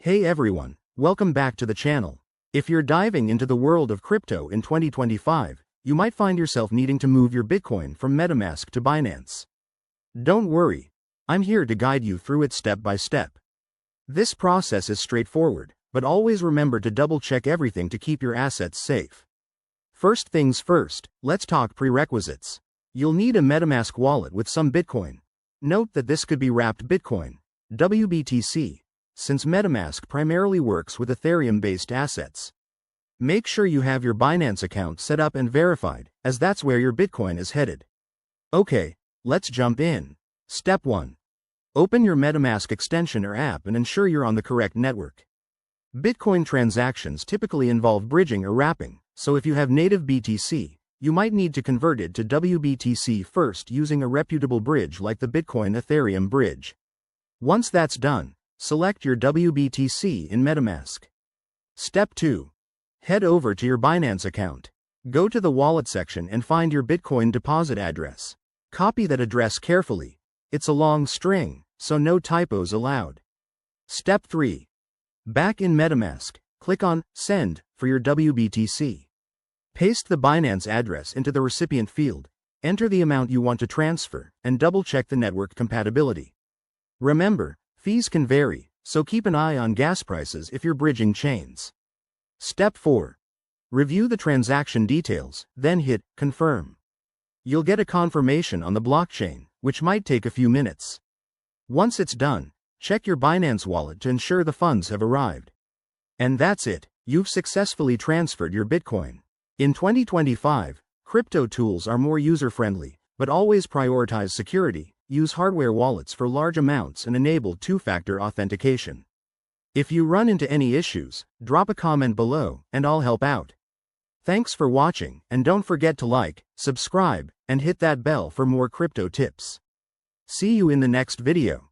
Hey everyone, welcome back to the channel. If you're diving into the world of crypto in 2025, you might find yourself needing to move your Bitcoin from MetaMask to Binance. Don't worry, I'm here to guide you through it step by step. This process is straightforward, but always remember to double-check everything to keep your assets safe. First things first, let's talk prerequisites. You'll need a MetaMask wallet with some Bitcoin. Note that this could be wrapped Bitcoin, WBTC, since MetaMask primarily works with Ethereum-based assets. Make sure you have your Binance account set up and verified, as that's where your Bitcoin is headed. Okay, let's jump in. Step 1. Open your MetaMask extension or app and ensure you're on the correct network. Bitcoin transactions typically involve bridging or wrapping, so if you have native BTC, you might need to convert it to WBTC first using a reputable bridge like the Bitcoin Ethereum bridge. Once that's done, select your WBTC in MetaMask. Step 2. Head over to your Binance account. Go to the wallet section and find your Bitcoin deposit address. Copy that address carefully. It's a long string, so no typos allowed. Step 3. Back in MetaMask, click on Send for your WBTC. Paste the Binance address into the recipient field, enter the amount you want to transfer, and double-check the network compatibility. Remember, fees can vary, so keep an eye on gas prices if you're bridging chains. Step 4. Review the transaction details, then hit Confirm. You'll get a confirmation on the blockchain, which might take a few minutes. Once it's done, check your Binance wallet to ensure the funds have arrived. And that's it, you've successfully transferred your Bitcoin. In 2025, crypto tools are more user-friendly, but always prioritize security. Use hardware wallets for large amounts and enable two-factor authentication. If you run into any issues, drop a comment below, and I'll help out. Thanks for watching, and don't forget to like, subscribe, and hit that bell for more crypto tips. See you in the next video.